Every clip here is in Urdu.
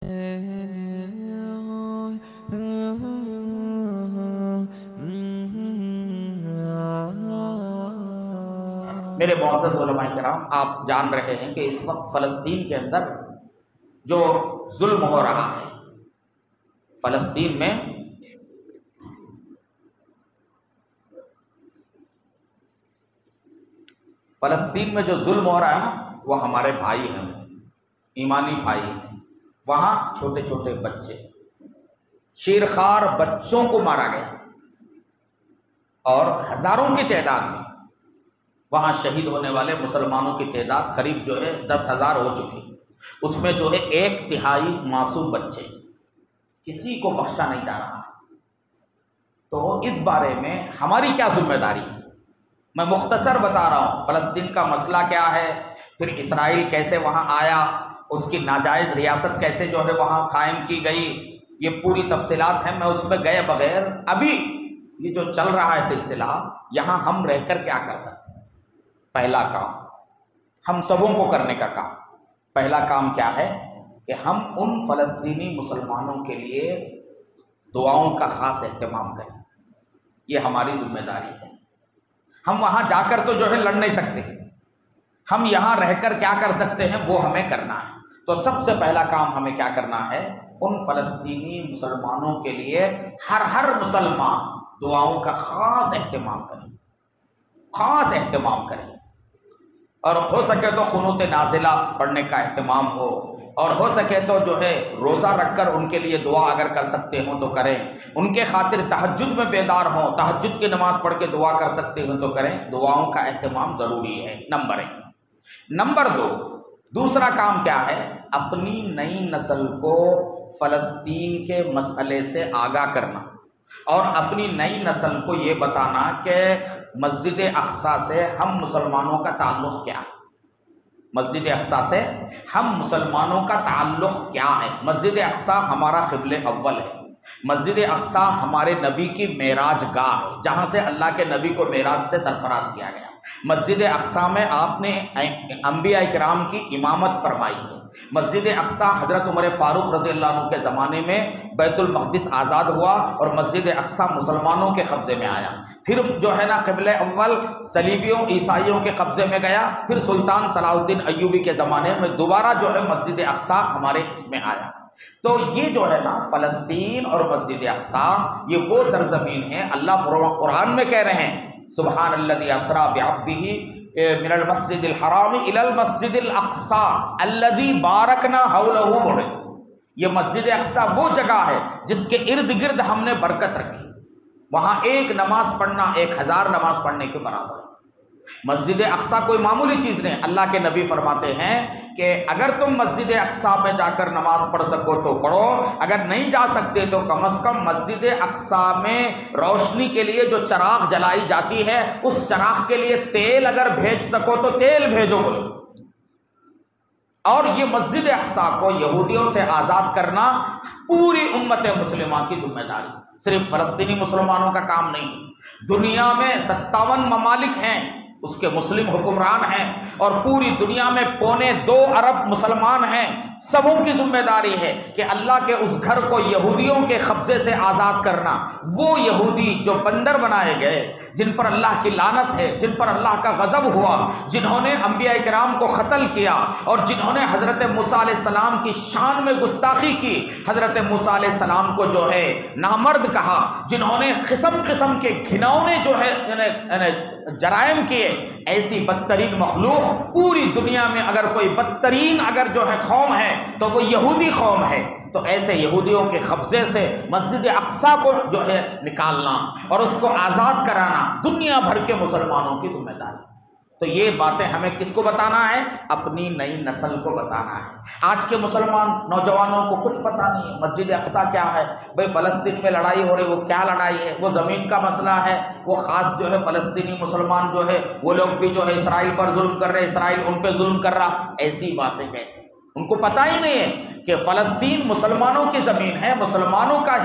میرے معزز علماء کرام، آپ جان رہے ہیں کہ اس وقت فلسطین کے اندر جو ظلم ہو رہا ہے، فلسطین میں جو ظلم ہو رہا ہے نا، وہ ہمارے بھائی ہیں، ایمانی بھائی ہیں۔ وہاں چھوٹے چھوٹے بچے، شیرخوار بچوں کو مارا گیا، اور ہزاروں کی تعداد میں وہاں شہید ہونے والے مسلمانوں کی تعداد قریب 10,000 ہو چکی۔ اس میں 1/3 معصوم بچے، کسی کو بخشا نہیں جا رہا۔ تو اس بارے میں ہماری کیا ذمہ داری ہے؟ میں مختصر بتا رہا ہوں، فلسطین کا مسئلہ کیا ہے، پھر اسرائیل کیسے وہاں آیا، اس کی ناجائز ریاست کیسے وہاں قائم کی گئی، یہ پوری تفصیلات ہیں، میں اس میں گئے بغیر ابھی یہ جو چل رہا ہے سلسلہ، یہاں ہم رہ کر کیا کر سکتے ہیں؟ پہلا کام ہم سبوں کو کرنے کا کام، پہلا کام کیا ہے کہ ہم ان فلسطینی مسلمانوں کے لیے دعاؤں کا خاص اہتمام کریں۔ یہ ہماری ذمہ داری ہے۔ ہم وہاں جا کر تو لڑ نہیں سکتے، ہم یہاں رہ کر کیا کر سکتے ہیں وہ ہمیں کرنا ہے۔ تو سب سے پہلا کام ہمیں کیا کرنا ہے؟ ان فلسطینی مسلمانوں کے لیے ہر مسلمان دعاؤں کا خاص اہتمام کریں، خاص اہتمام کریں، اور ہو سکے تو قنوت نازلہ پڑھنے کا اہتمام ہو، اور ہو سکے تو روزہ رکھ کر ان کے لیے دعا اگر کر سکتے ہوں تو کریں، ان کے خاطر تہجد میں بیدار ہوں، تہجد کی نماز پڑھ کے دعا کر سکتے ہوں تو کریں۔ دعاؤں کا اہتمام ضروری ہے، نمبر 1۔ نمبر 2، دوسرا کام کیا ہے؟ اپنی نئی نسل کو فلسطین کے مسئلے سے آگاہ کرنا، اور اپنی نئی نسل کو یہ بتانا کہ مسجد اقصیٰ سے ہم مسلمانوں کا تعلق کیا ہے، مسجد اقصیٰ سے ہم مسلمانوں کا تعلق کیا ہے۔ مسجد اقصیٰ ہمارا قبلہ اول ہے، مسجد اقصیٰ ہمارے نبی کی معراج گاہ ہے، جہاں سے اللہ کے نبی کو معراج سے سرفراز کیا گیا۔ مسجد اقصیٰ میں آپ نے انبیاء کرام کی امامت فرمائی ہے۔ مسجد اقصیٰ حضرت عمر فاروق رضی اللہ عنہ کے زمانے میں بیت المقدس آزاد ہوا، اور مسجد اقصیٰ مسلمانوں کے قبضے میں آیا۔ پھر قبلہ اول صلیبیوں عیسائیوں کے قبضے میں گیا، پھر سلطان صلاح الدین ایوبی کے زمانے میں دوبارہ مسجد اقصیٰ ہمارے اس میں آیا۔ تو یہ فلسطین اور مسجد اقصیٰ یہ وہ سرزمین ہے، اللہ قرآن میں کہہ رہے ہیں سبحان الذی اسریٰ بعبدہ من المسجد الحرام الی المسجد الاقصیٰ الذی بارکنا حولہ بڑے۔ یہ مسجد اقصیٰ وہ جگہ ہے جس کے ارد گرد ہم نے برکت رکھی، وہاں ایک نماز پڑھنا 1000 نماز پڑھنے کے برابر ہے۔ مسجد اقصیٰ کوئی معمولی چیز نہیں۔ اللہ کے نبی فرماتے ہیں کہ اگر تم مسجد اقصیٰ میں جا کر نماز پڑھ سکو تو پڑھو، اگر نہیں جا سکتے تو کم از کم مسجد اقصیٰ میں روشنی کے لیے جو چراغ جلائی جاتی ہے، اس چراغ کے لیے تیل اگر بھیج سکو تو تیل بھیجو بولو۔ اور یہ مسجد اقصیٰ کو یہودیوں سے آزاد کرنا پوری امت مسلمہ کی ذمہ داری، صرف فلسطینی مسلمانوں کا کام نہیں۔ دنیا میں 57 ممالک ہیں، اس کے مسلم حکمران ہیں، اور پوری دنیا میں 2.25 ارب مسلمان ہیں۔ سبوں کی ذمہ داری ہے کہ اللہ کے اس گھر کو یہودیوں کے قبضے سے آزاد کرنا۔ وہ یہودی جو بندر بنائے گئے، جن پر اللہ کی لعنت ہے، جن پر اللہ کا غضب ہوا، جنہوں نے انبیاء کرام کو قتل کیا، اور جنہوں نے حضرت موسیٰ علیہ السلام کی شان میں گستاخی کی، حضرت موسیٰ علیہ السلام کو نامرد کہا، جنہوں نے قسم قسم کے گھناؤنے جرائم کیے، ایسی بدترین مخلوق پوری دنیا میں اگر کوئی بدترین قوم ہے تو وہ یہودی قوم ہے۔ تو ایسے یہودیوں کے قبضے سے مسجد اقصیٰ کو نکالنا اور اس کو آزاد کرانا دنیا بھر کے مسلمانوں کی ذمہ داری۔ تو یہ باتیں ہمیں کس کو بتانا ہے؟ اپنی نئی نسل کو بتانا ہے۔ آج کے مسلمان نوجوانوں کو کچھ پتہ نہیں ہے مسجد اقصیٰ کیا ہے۔ بھئی فلسطین میں لڑائی ہو رہی، وہ کیا لڑائی ہے؟ وہ زمین کا مسئلہ ہے، وہ خاص فلسطینی مسلمان وہ لوگ بھی اسرائیل پر ظلم کر رہے، اسرائیل ان پہ ظلم کر رہا، ایسی باتیں کہتے ہیں۔ ان کو پتہ ہی نہیں ہے کہ فلسطین مسلمانوں کی زمین ہے، مسلمانوں کا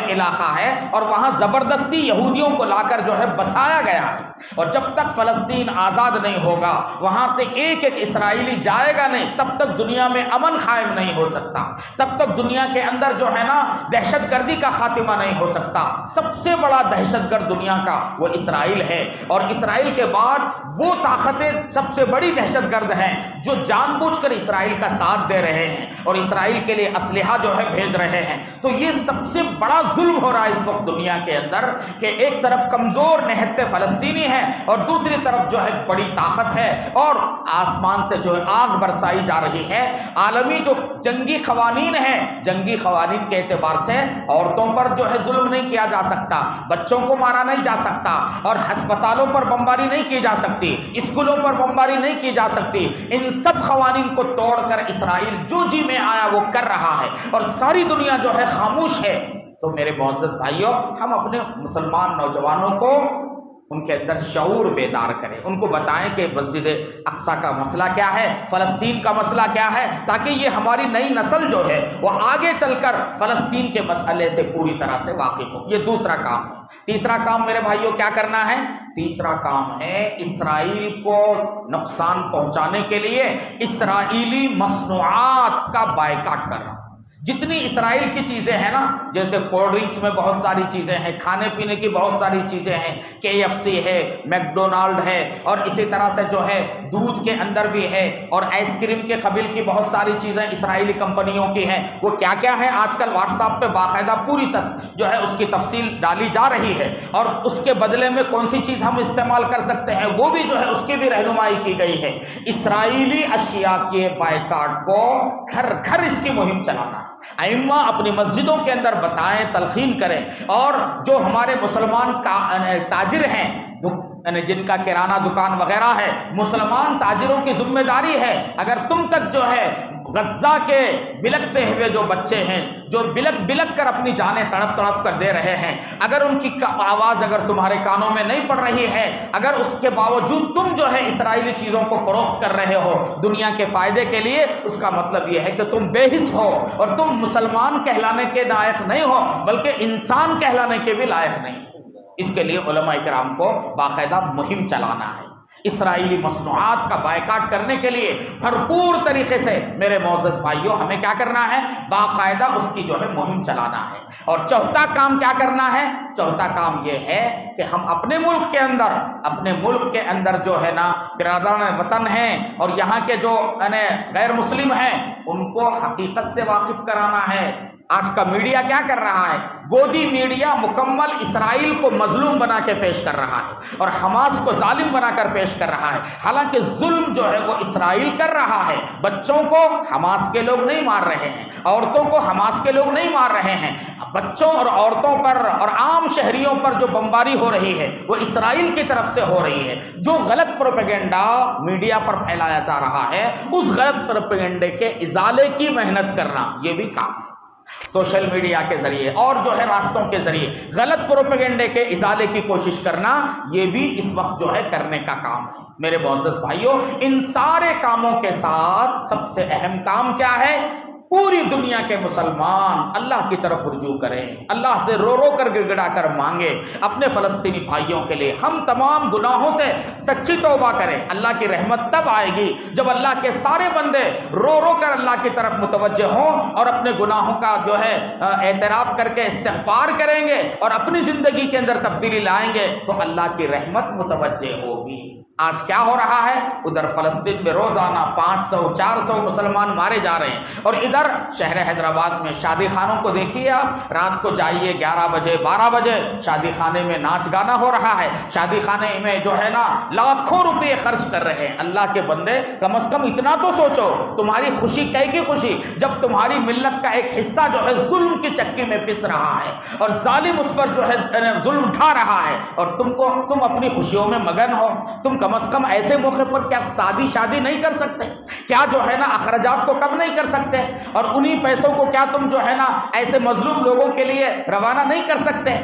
علاقہ ہے، اور وہاں زبردستی یہودیوں کو لا کر بسایا گیا ہے۔ اور جب تک فلسطین آزاد نہیں ہوگا، وہاں سے ایک ایک اسرائیلی جائے گا نہیں، تب تک دنیا میں امن قائم نہیں ہو سکتا، تب تک دنیا کے اندر جو ہے نا دہشت گردی کا خاتمہ نہیں ہو سکتا۔ سب سے بڑا دہشت گرد دنیا کا وہ اسرائیل ہے، اور اسرائیل کے بعد وہ طاقتیں سب سے بڑی دہشت گرد ہیں جو جان بوجھ کر اسرائیل کا ساتھ دے رہے ہیں اور اسرائیل کے لیے اسلحہ جو ہے بھیج رہے ہیں۔ تو یہ سب سے بڑا ظلم ہو رہا ہے اس وقت دنیا کے اندر کہ ایک طرف کمزور نہتے فلسطینی ہیں اور دوسری طرف جو ہے بڑی طاقت ہے، اور آسمان سے جو ہے آگ برسائی جا رہی ہے۔ عالمی جو جنگی قوانین ہیں، جنگی قوانین کے اعتبار سے عورتوں پر جو ہے ظلم نہیں کیا جا سکتا، بچوں کو مارا نہیں جا سکتا، اور ہسپتالوں پر بمباری نہیں کی جا سکتی، اسکولوں پر بمباری نہیں کی جا سکتی۔ ان سب قوانین کو توڑ کر اسرائیل جو جی میں آیا وہ کر رہا ہے، اور ساری دنیا جو ہے خاموش ہے۔ تو میرے معزز بھائیوں، ہم اپنے مسلمان نوجوانوں کو ان کے اندر شعور بیدار کریں، ان کو بتائیں کہ مسجد اقصی کا مسئلہ کیا ہے، فلسطین کا مسئلہ کیا ہے، تاکہ یہ ہماری نئی نسل جو ہے وہ آگے چل کر فلسطین کے مسئلے سے پوری طرح سے واقف ہو۔ یہ دوسرا کام ہے۔ تیسرا کام میرے بھائیوں کیا کرنا ہے؟ تیسرا کام ہے اسرائیل کو نقصان پہنچانے کے لیے اسرائیلی مصنوعات کا بائیکاٹ کرنا۔ جتنی اسرائیل کی چیزیں ہیں نا، جیسے کولڈ ڈرنکس میں بہت ساری چیزیں ہیں، کھانے پینے کی بہت ساری چیزیں ہیں، KFC ہے، میکڈونالڈ ہے، اور اسی طرح سے جو ہے دودھ کے اندر بھی ہے، اور آئس کریم کے قبیل کی بہت ساری چیزیں اسرائیلی کمپنیوں کی ہیں۔ وہ کیا کیا ہیں آج کل واٹس ایپ پہ باقاعدہ پوری جو ہے اس کی تفصیل ڈالی جا رہی ہے، اور اس کے بدلے میں کون سی چیز ہم استعمال کر سکتے ہیں وہ بھی جو ہے اس کی بھی رہنمائی کی گئی ہے۔ اسرائیلی اشیاء کے بائیکاٹ کو گھر گھر اس کی مہم چلانا ہے۔ ائمہ اپنی مسجدوں کے اندر بتائیں، تلقین کریں، اور جو ہمارے مسلمان تاجر ہیں جن کا کرانہ دکان وغیرہ ہے، مسلمان تاجروں کی ذمہ داری ہے، اگر تم تک جو ہے غزہ کے بلکتے ہوئے جو بچے ہیں جو بلک بلک کر اپنی جانیں تڑپ تڑپ کر دے رہے ہیں، اگر ان کی آواز اگر تمہارے کانوں میں نہیں پڑ رہی ہے، اگر اس کے باوجود تم جو ہے اسرائیلی چیزوں کو فروخت کر رہے ہو دنیا کے فائدے کے لیے، اس کا مطلب یہ ہے کہ تم بے حس ہو، اور تم مسلمان کہلانے کے لائق نہیں ہو، بلکہ انسان کہلانے کے بھی لائق نہیں۔ اس کے لیے علماء کرام کو باقاعدہ مہم چلانا ہے۔ اسرائیلی مصنوعات کا بائیکاٹ کرنے کے لیے بھرپور طریقے سے میرے معزز بھائیوں ہمیں کیا کرنا ہے؟ باقاعدہ اس کی جو ہے مہم چلانا ہے۔ اور چوتھا کام کیا کرنا ہے؟ چوتھا کام یہ ہے کہ ہم اپنے ملک کے اندر جو ہے نا برادران وطن ہیں اور یہاں کے جو غیر مسلم ہیں ان کو حقیقت سے واقف کرانا ہے۔ آج کا میڈیا کیا کر رہا ہے؟ گودی میڈیا مکمل اسرائیل کو مظلوم بنا کے پیش کر رہا ہے اور حماس کو ظالم بنا کر پیش کر رہا ہے، حالانکہ ظلم جو ہے وہ اسرائیل کر رہا ہے۔ بچوں کو حماس کے لوگ نہیں مار رہے ہیں، عورتوں کو حماس کے لوگ نہیں مار رہے ہیں، بچوں اور عورتوں پر اور عام شہریوں پر جو بمباری ہو رہی ہے وہ اسرائیل کی طرف سے ہو رہی ہے۔ جو غلط پروپیگنڈا میڈیا پر پھیلایا جا رہا ہے اس غلط پروپیگنڈے کے ازالے کی محنت کرنا یہ بھی کام ہے۔ سوشل میڈیا کے ذریعے اور جو ہے راستوں کے ذریعے غلط پروپیگنڈے کے ازالے کی کوشش کرنا یہ بھی اس وقت جو ہے کرنے کا کام ہے۔ میرے معزز بھائیوں، ان سارے کاموں کے ساتھ سب سے اہم کام کیا ہے؟ پوری دنیا کے مسلمان اللہ کی طرف رجوع کریں، اللہ سے رو رو کر گڑگڑا کر مانگے اپنے فلسطینی بھائیوں کے لیے، ہم تمام گناہوں سے سچی توبہ کریں۔ اللہ کی رحمت تب آئے گی جب اللہ کے سارے بندے رو رو کر اللہ کی طرف متوجہ ہوں اور اپنے گناہوں کا جو ہے اعتراف کر کے استغفار کریں گے اور اپنی زندگی کے اندر تبدیلی لائیں گے تو اللہ کی رحمت متوجہ ہوگی۔ آج کیا ہو رہا ہے؟ ادھر فلسطین میں روزانہ 500-400 مسلمان مارے جا رہے ہیں، اور ادھر شہر حیدرآباد میں شادی خانوں کو دیکھیے آپ، رات کو جائیے 11 بجے 12 بجے شادی خانے میں ناچ گانا ہو رہا ہے، شادی خانے میں جو ہے نا لاکھوں روپے خرچ کر رہے ہیں۔ اللہ کے بندے کم از کم اتنا تو سوچو، تمہاری خوشی کی خوشی جب تمہاری ملت کا ایک حصہ جو ہے ظلم کی چکی میں پس رہا ہے اور ظالم اس پر جو ہے ظلم اٹھا رہا ہے، اور تم اپنی خوشیوں میں مگن ہو۔ تم کم از کم ایسے موقع پر کیا شادی نہیں کر سکتے؟ کیا جو ہے نا اخراجات کو کم نہیں کر سکتے؟ اور انہی پیسوں کو کیا تم جو ہے نا ایسے مظلوم لوگوں کے لیے روانہ نہیں کر سکتے؟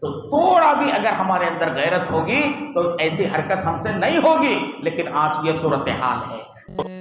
تو تھوڑا بھی اگر ہمارے اندر غیرت ہوگی تو ایسی حرکت ہم سے نہیں ہوگی، لیکن آج یہ صورتحال ہے۔